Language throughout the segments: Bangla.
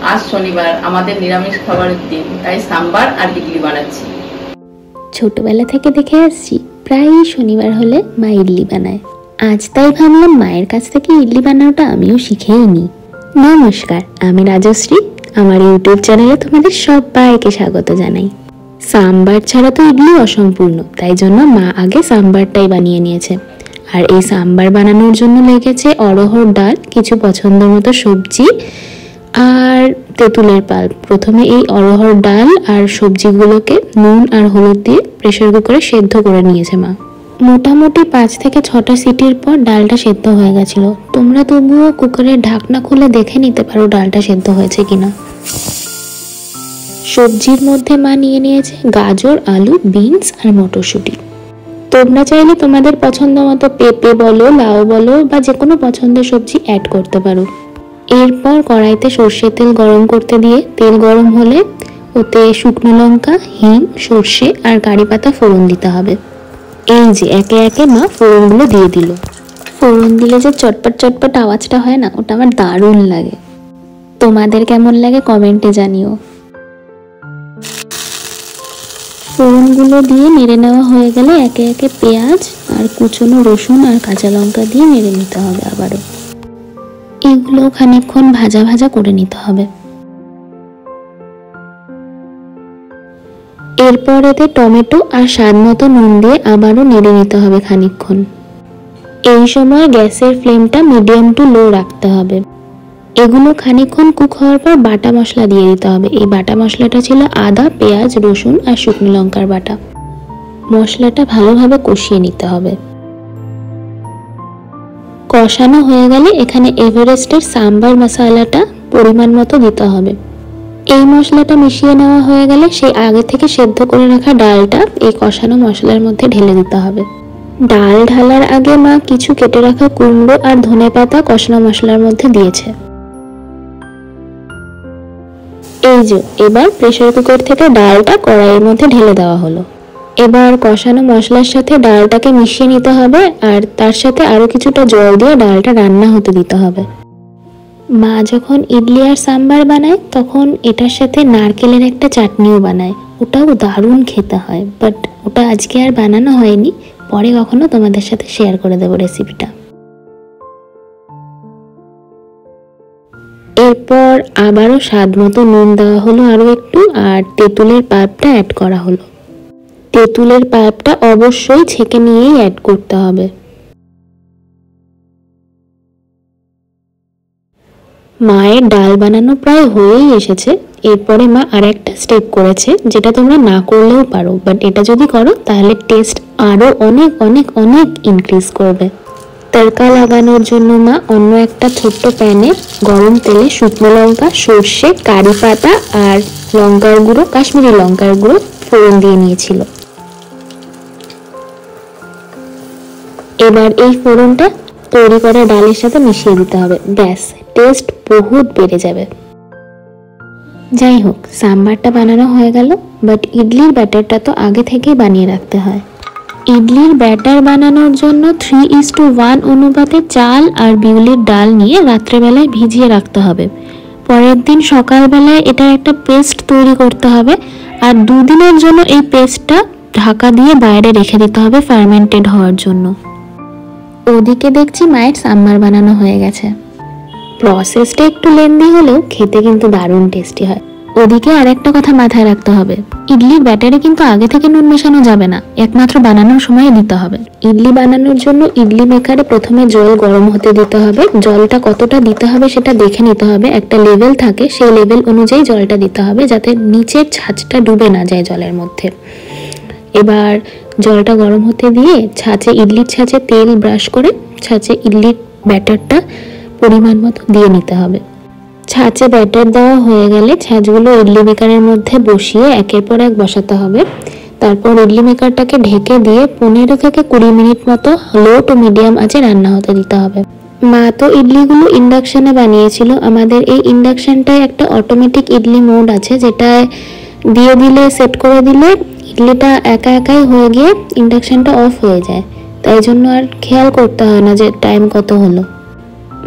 আজ শনিবার আমাদের নিরামিষ খাবারের দিন, তাই সাম্বার আর ইডলি বানাচ্ছি। ছোটবেলা থেকে দেখে আসছি প্রায়ই শনিবার হলে মা ইডলি বানায়। আজ তাই ভাবলাম মায়ের কাছ থেকে ইডলি বানানোটা আমিও শিখেই নিই। নমস্কার, আমি রাজশ্রী। আমার ইউটিউব চ্যানেলে তোমাদের সবাইকে স্বাগত জানাই। সাম্বার ছাড়া তো ইডলি অসম্পূর্ণ, তাই জন্য মা আগে সাম্বারটাই বানিয়ে নিয়েছে। আর এই সাম্বার বানানোর জন্য লেগেছে অড়হর ডাল, কিছু পছন্দ মতো সবজি আর তেঁতুলের পাল্প। প্রথমে এই অড়হর ডাল আর সবজিগুলোকে নুন আর হলুদ দিয়ে প্রেসার কুকারে সেদ্ধ করে নিয়েছে মা। মোটামুটি 5 থেকে 6টা সিটির পর ডালটা সেদ্ধ হয়ে গেছিল। তোমরা তবুও কুকারের ঢাকনা খুলে দেখে নিতে পারো ডালটা সেদ্ধ হয়েছে কিনা। সবজির মধ্যে মা নিয়ে নিয়েছে গাজর, আলু, বিনস আর মটরশুঁটি। তোমরা চাইলে তোমাদের পছন্দ মতো পেঁপে বলো, লাউ বলো বা যে কোনো পছন্দের সবজি অ্যাড করতে পারো। এরপর কড়াইতে সর্ষের তেল গরম করতে দিয়ে তেল গরম হলে ওতে শুকনো লঙ্কা, হিং, সর্ষে আর কারি পাতা ফোড়ন দিতে হবে। এই যে একে একে মা ফোড়নগুলো দিয়ে দিল। ফোড়ন দিলে যে চটপট চটপট আওয়াজটা হয় না, ওটা আমার দারুণ লাগে। তোমাদের কেমন লাগে কমেন্টে জানিও। ফোড়নগুলো দিয়ে নেড়ে নেওয়া হয়ে গেলে একে একে পেঁয়াজ আর কুচনো রসুন আর কাঁচা লঙ্কা দিয়ে নেড়ে নিতে হবে। আবারও এগুলো খানিকক্ষণ ভাজা ভাজা করে নিতে হবে। এরপর এতে টমেটো আর স্বাদ মতো নুন দিয়ে আবারও নেড়ে নিতে হবে খানিকক্ষণ। এই সময় গ্যাসের ফ্লেমটা মিডিয়াম টু লো রাখতে হবে। এগুলো খানিকক্ষণ কুক হওয়ার পর বাটা মশলা দিয়ে দিতে হবে। এই বাটা মশলাটা ছিল আদা, পেঁয়াজ, রসুন আর শুকনো লঙ্কার বাটা। মশলাটা ভালোভাবে কষিয়ে নিতে হবে। কষানো হয়ে গেলে এখানে এভারেস্টের সাম্বার মশলাটা পরিমাণ মতো দিতে হবে। এই মশলাটা মিশিয়ে নেওয়া হয়ে গেলে সেই আগে থেকে সেদ্ধ করে রাখা ডালটা এই কষানো মশলার মধ্যে ঢেলে দিতে হবে। ডাল ঢালার আগে মা কিছু কেটে রাখা কুমড়ো আর ধনেপাতা কষানো মশলার মধ্যে দিয়েছে। এই যে এবার প্রেসার কুকার থেকে ডালটা কড়াইয়ের মধ্যে ঢেলে দেওয়া হলো। এবার কষানো মশলার সাথে ডালটাকে মিশিয়ে নিতে হবে আর তার সাথে আরো কিছুটা জল দিয়ে ডালটা রান্না হতে দিতে হবে। মা যখন ইডলি আর সাম্বার বানায় তখন এটার সাথে নারকেলের একটা চাটনিও বানায়, ওটাও দারুণ খেতে হয়। বাট ওটা আজকে আর বানানো হয়নি, পরে কখনো তোমাদের সাথে শেয়ার করে দেবো রেসিপিটা। এরপর আবারও স্বাদ মতো নুন দেওয়া হলো আরো একটু, আর তেঁতুলের পাল্পটা অ্যাড করা হলো। তেঁতুলের পাল্পটা অবশ্যই ছেঁকে নিয়েই অ্যাড করতে হবে। মায়ের ডাল বানানো প্রায় হয়েই এসেছে। এরপরে মা আর একটা স্টেপ করেছে, যেটা তোমরা না করলেও পারো, বাট এটা যদি করো তাহলে টেস্ট আরো অনেক অনেক অনেক ইনক্রিজ করবে। তড়কা লাগানোর জন্য মা অন্য একটা ছোট্ট প্যানে গরম তেলে শুকনো লঙ্কা, সর্ষে, কারি পাতা আর লঙ্কার গুঁড়ো, কাশ্মীরি লঙ্কার গুঁড়ো ফোড়ন দিয়ে নিয়েছিল। এবার এই ফোড়নটা তৈরি করা ডালের সাথে মিশিয়ে দিতে হবে। ব্যাস, টেস্ট বহুত বেড়ে যাবে। যাই হোক, সাম্বারটা বানানো হয়ে গেল, বাট ইডলির ব্যাটারটা তো আগে থেকেই বানিয়ে রাখতে হয়। ইডলির ব্যাটার বানানোর জন্য 3:1 অনুপাতে চাল আর বিউলির ডাল নিয়ে রাত্রেবেলায় ভিজিয়ে রাখতে হবে। পরের দিন সকালবেলায় এটার একটা পেস্ট তৈরি করতে হবে, আর 2 দিনের জন্য এই পেস্টটা ঢাকা দিয়ে বাইরে রেখে দিতে হবে ফার্মেন্টেড হওয়ার জন্য। ওদিকে দেখছি মায়ের সাম্বার বানানো হয়ে গেছে। প্রসেসটা একটু লেন্দি হলেও খেতে কিন্তু দারুণ টেস্টি হয়। ওদিকে আর একটা কথা মাথায় রাখতে হবে, ইডলির ব্যাটারে কিন্তু আগে থেকে নুন মেশানো যাবে না, একমাত্র বানানোর সময় দিতে হবে। ইডলি বানানোর জন্য ইডলি মেকারে প্রথমে জল গরম হতে দিতে হবে। জলটা কতটা দিতে হবে সেটা দেখে নিতে হবে, একটা লেভেল থাকে, সেই লেভেল অনুযায়ী জলটা দিতে হবে যাতে নিচের ছাঁচটা ডুবে না যায় জলের মধ্যে। এবার জলটা গরম হতে দিয়ে ইডলির ছাঁচে তেল ব্রাশ করে ছাঁচে ইডলির ব্যাটারটা পরিমাণ মতো দিয়ে নিতে হবে। ছাঁচে ব্যাটার দেওয়া হয়ে গেলে ছাঁচগুলো ইডলি মেকারের মধ্যে বসিয়ে একের পর এক বসাতে হবে। তারপর ইডলি মেকারটাকে ঢেকে দিয়ে 15 থেকে 20 মিনিট মতো লো টু মিডিয়াম আঁচে রান্না হতে দিতে হবে। মা তো ইডলিগুলো ইন্ডাকশনে বানিয়েছিল। আমাদের এই ইন্ডাকশনটায় একটা অটোমেটিক ইডলি মোড আছে, যেটা দিয়ে দিলে, সেট করে দিলে ইডলিটা একা একাই হয়ে গিয়ে ইন্ডাকশনটা অফ হয়ে যায়, তাই জন্য আর খেয়াল করতে হয় না যে টাইম কত হলো।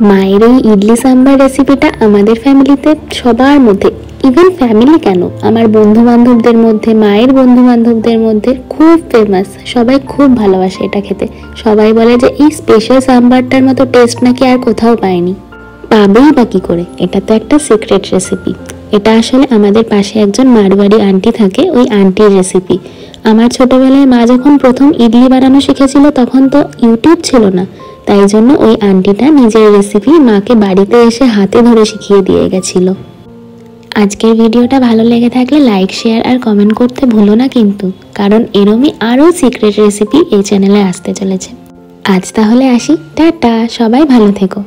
মায়ের এই ইডলি সাম্বার রেসিপিটা আমাদের ফ্যামিলিতে সবার মধ্যে, ইভেন ফ্যামিলি কেন, আমার বন্ধু বান্ধবদের মধ্যে, মায়ের বন্ধু বান্ধবদের মধ্যে খুব ফেমাস। সবাই খুব ভালোবাসে এটা খেতে। সবাই বলে যে এই স্পেশাল সাম্বারটার মতো টেস্ট নাকি আর কোথাও পায়নি। পাবেই বা কি করে, এটা তো একটা সিক্রেট রেসিপি। এটা আসলে আমাদের পাশে একজন মারওয়াড়ি আন্টি থাকে, ওই আন্টির রেসিপি। আমার ছোটবেলায় মা যখন প্রথম ইডলি বানানো শিখেছিল তখন তো ইউটিউব ছিল না, তাই জন্য ওই আন্টিটা নিজের রেসিপি মাকে বাড়িতে এসে হাতে ধরে শিখিয়ে দিয়ে গেছিল। আজকের ভিডিওটা ভালো লেগে থাকলে লাইক, শেয়ার আর কমেন্ট করতে ভুলো না কিন্তু, কারণ এরমই আরও সিক্রেট রেসিপি এই চ্যানেলে আসতে চলেছে। আজ তাহলে আসি, টাটা, সবাই ভালো থেকো।